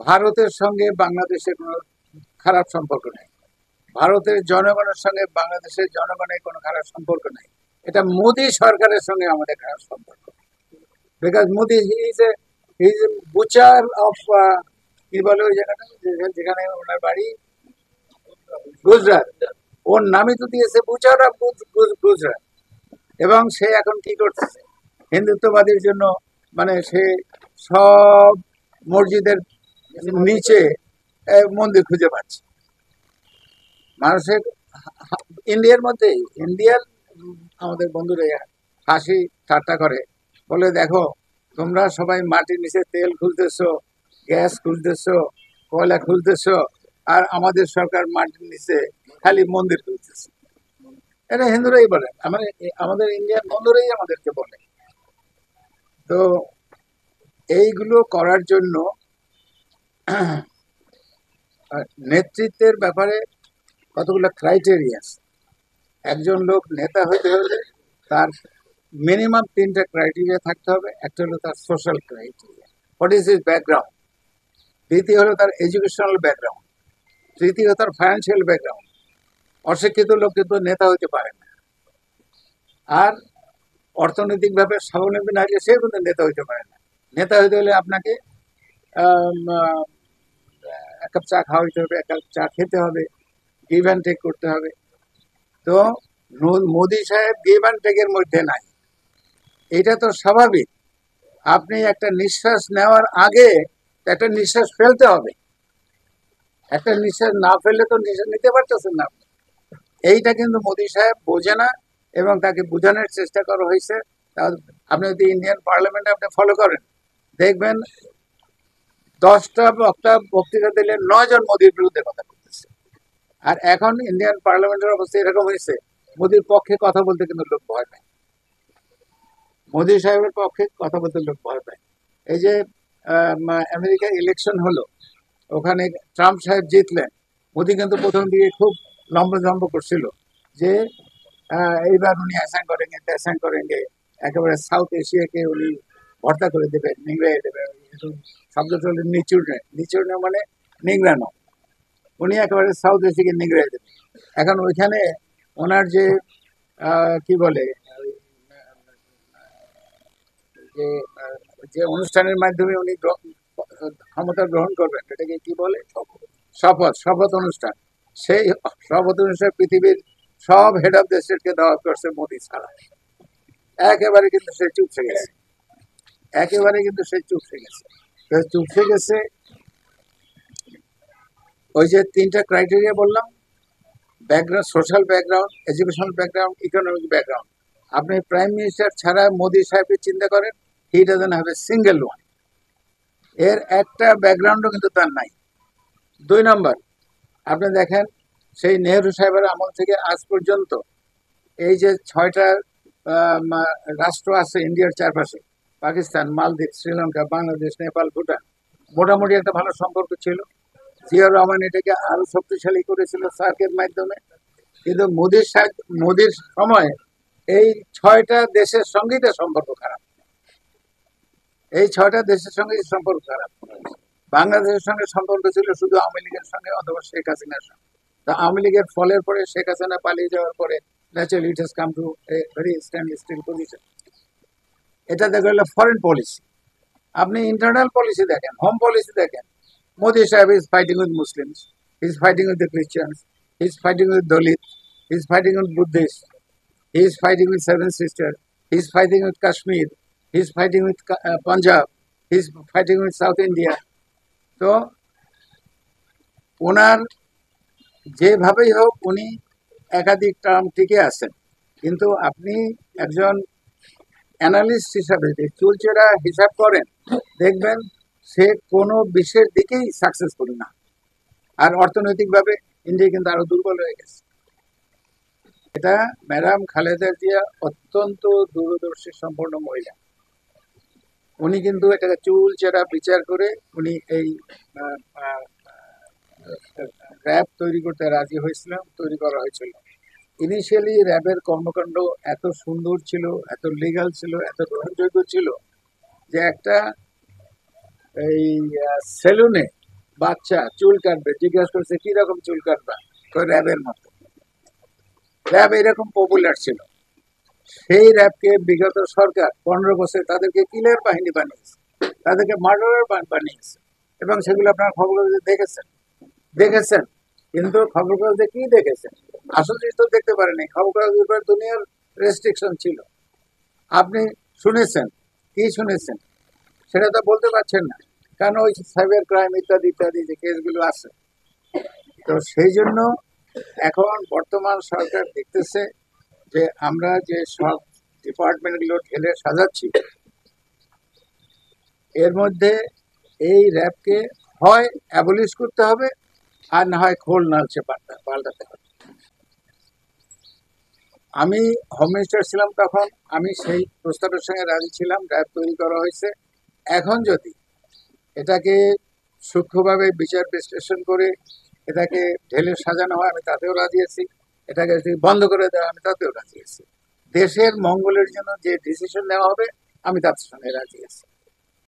ভারতের সঙ্গে বাংলাদেশের কোনো খারাপ সম্পর্ক নেই। ভারতের জনগণের সঙ্গে বাংলাদেশের জনগণের কোনো খারাপ সম্পর্ক নেই। এটা মোদী সরকারের সঙ্গে আমাদের খারাপ সম্পর্ক। Because Modi he is Butcher of কি বলে ওই জায়গাটা যেখানে ওনার বাড়ি, গুজরাট। ওর নামই তো দিয়েছে বুচার অফ গুজরাট। এবং সে এখন কি করতেছে হিন্দুত্ববাদীর জন্য, মানে সে সব মসজিদের নিচে মন্দির খুঁজে পাচ্ছে মানুষের। ইন্ডিয়ার মধ্যে ইন্ডিয়ার আমাদের বন্ধুরা হাসি ঠাট্টা করে, বলে দেখো তোমরা সবাই মাটির নিচে তেল খুঁজতেছো, গ্যাস খুঁজতেছো, কয়লা খুঁজতেছো, আর আমাদের সরকার মাটির নিচে খালি মন্দির খুঁজতেছে। এটা হিন্দুরাই বলে, আমাদের ইন্ডিয়ান বন্ধুরাই আমাদেরকে বলে। তো এইগুলো করার জন্য নেতৃত্বের ব্যাপারে কতগুলো ক্রাইটেরিয়া আছে। একজন লোক নেতা হতে হলে তার মিনিমাম 3টা ক্রাইটেরিয়া থাকতে হবে। একটা হলো তার social criteria, what is his background. দ্বিতীয় হলো তার এডুকেশনাল ব্যাকগ্রাউন্ড। তৃতীয় তার ফাইন্যান্সিয়াল ব্যাকগ্রাউন্ড। অশিক্ষিত লোক কিন্তু নেতা হতে পারে না। আর অর্থনৈতিকভাবে স্বাবলম্বী না হলে সে কিন্তু নেতা হতে পারে না। নেতা হতে হলে আপনাকে এক কাপ চা খাওয়াইতে হবে, এক কাপ চা খেতে হবে, গিভ অ্যান্ড টেক করতে হবে। তো মোদী সাহেব গিভ অ্যান্ড টেকের মধ্যে নাই। এটা তো স্বাভাবিক। আপনি একটা নিঃশ্বাস নেওয়ার আগে একটা নিঃশ্বাস ফেলতে হবে। একটা নিঃশ্বাস না ফেললে তো নিঃশ্বাস নিতে পারতেছেন না। এইটা কিন্তু মোদী সাহেব বোঝে না এবং তাকে বোঝানোর চেষ্টা করা হয়েছে। আপনি যদি ইন্ডিয়ান পার্লামেন্টে আপনি ফলো করেন, দেখবেন 10টা বক্তৃতা দিলে 9 জন মোদীর বিরুদ্ধে কথা বলতেছে। আর এখন ইন্ডিয়ান পার্লামেন্টের অবস্থা এরকম হয়েছে, মোদীর পক্ষে কথা বলতে কিন্তু লোক ভয় পায়। মোদী সাহেবের পক্ষে কথা বলতে লোক ভয় পায়। এই যে আমেরিকা ইলেকশন হলো, ওখানে ট্রাম্প সাহেব জিতলেন। মোদী কিন্তু প্রথম দিকে খুব লম্ব করছিল যে এইবার উনি অ্যাসাং করেঙ্গে ত্যাসাং করেঙ্গে, একেবারে সাউথ এশিয়াকে উনি ভর্তা করে দেবে, নিংড়ে দেবে। শব্দটা হলো নিচুড়ে মানে নিংড়ানো। উনি একেবারে সাউথ এশিয়াকে নিংড়ে দেবে। এখন ওইখানে ওনার যে কি বলে যে যে অনুষ্ঠানের মাধ্যমে উনি ক্ষমতা গ্রহণ করবেন, এটাকে কি বলে, শপথ অনুষ্ঠান। সেই শপথ অনুষ্ঠান পৃথিবীর সব হেড অফ দ্য স্টেটকে দেওয়া করছে মোদী ছাড়া। একেবারে কিন্তু সে চুপসে গেছে, একেবারে কিন্তু সে চুপসে গেছে। চুপসে গেছে ওই যে 3টা ক্রাইটেরিয়া বললাম, background, social background, educational background, economic background. আপনি প্রাইম মিনিস্টার ছাড়া মোদী সাহেবকে চিন্তা করেন, he doesn't have a single one. এর একটা ব্যাকগ্রাউন্ডও কিন্তু তার নাই। 2 নম্বর, আপনি দেখেন সেই নেহরু সাহেবের আমল থেকে আজ পর্যন্ত এই যে 6টা রাষ্ট্র আছে ইন্ডিয়ার চারপাশে, পাকিস্তান, মালদ্বীপ, শ্রীলঙ্কা, বাংলাদেশ, নেপাল, ভুটান, মোটামুটি একটা ভালো সম্পর্ক ছিল। জিয়াউর রহমান এটাকে আরো শক্তিশালী করেছিল সার্কের মাধ্যমে। কিন্তু মোদীর সময় এই 6টা দেশের সঙ্গেই তো সম্পর্ক খারাপ। এই 6টা দেশের সঙ্গে সম্পর্ক খারাপ। বাংলাদেশের সঙ্গে সম্পর্ক ছিল শুধু আওয়ামী লীগের সঙ্গে অথবা শেখ হাসিনার সঙ্গে। তা আওয়ামী লীগের ফলের পরে, শেখ হাসিনা পালিয়ে যাওয়ার পরে, naturally it has come to a very still position. এটা দেখা গেল ফরেন পলিসি। আপনি ইন্টারনাল পলিসি দেখেন, হোম পলিসি দেখেন, মোদী সাহেব is fighting with Muslims, he is fighting with the Christians, he is fighting with Dalit, he is fighting with Buddhist, he is fighting with Seven Sister, he is fighting with Kashmir, he is fighting with Punjab, he is fighting with South India. তো ওনার যেভাবেই হোক উনি একাধিক term টিকে আছেন। কিন্তু আপনি একজন অ্যানালিস্ট হিসাবে যে চুলচেরা হিসাব করেন, দেখবেন সে কোনো বিষয়ের দিকেই সাকসেসফুল না। আর অর্থনৈতিকভাবে ইন্ডিয়া কিন্তু আরো দুর্বল হয়ে গেছে। এটা ম্যাডাম খালেদা জিয়া অত্যন্ত দূরদর্শী সম্পন্ন মহিলা। উনি কিন্তু এটাকে চুলচেরা বিচার করে উনি এই র্যাব তৈরি করতে রাজি হয়েছিলেন, তৈরি করা হয়েছিল। ইনিশিয়ালি র্যাবের কর্মকাণ্ড এত সুন্দর ছিল, এত লিগাল ছিল, এত গ্রহণযোগ্য ছিল যে একটা এই সেলুনে বাচ্চা চুল কাটবে, জিজ্ঞাসা করছে কি রকম চুল কাটবা, র্যাবের মতো। র্যাব এরকম পপুলার ছিল। সেই র্যাবকে বিগত সরকার 15 বছর তাদেরকে কিলের বাহিনী বানিয়েছে, তাদেরকে মার্ডারার বানিয়েছে, এবং সেগুলো আপনার খবর দেখেছেন দেখেছেন কিন্তু খবর কাগজে কি দেখেছেন? আসল জিনিস তো দেখতে পারেনি। খবর কাগজের উপর দুনিয়ার রেস্ট্রিকশন ছিল। আপনি শুনেছেন, কি শুনেছেন সেটা তো বলতে পারছেন না, কারণ ওই সাইবার ক্রাইম ইত্যাদি ইত্যাদি যে কেসগুলো আছে। তো সেই জন্য এখন বর্তমান সরকার দেখতেছে যে আমরা যে সব ডিপার্টমেন্টগুলো ঢেলে সাজাচ্ছি, এর মধ্যে এই র্যাবকে হয় অ্যাবলিশ করতে হবে, আর না হয় খোল নালছে পাল্টাতে হবে। আমি হোম মিনিস্টার ছিলাম তখন, আমি সেই প্রস্তাবের সঙ্গে রাজি ছিলাম, র্যাব তৈরি করা হয়েছে। এখন যদি এটাকে সূক্ষ্মভাবে বিচার বিশ্লেষণ করে এটাকে ঢেলে সাজানো হয়, আমি তাতেও রাজি আছি। এটাকে যদি বন্ধ করে দেওয়া, আমি তাতেও রাজি আছি। দেশের মঙ্গলের জন্য যে ডিসিশন নেওয়া হবে, আমি তার সঙ্গে রাজি আছি।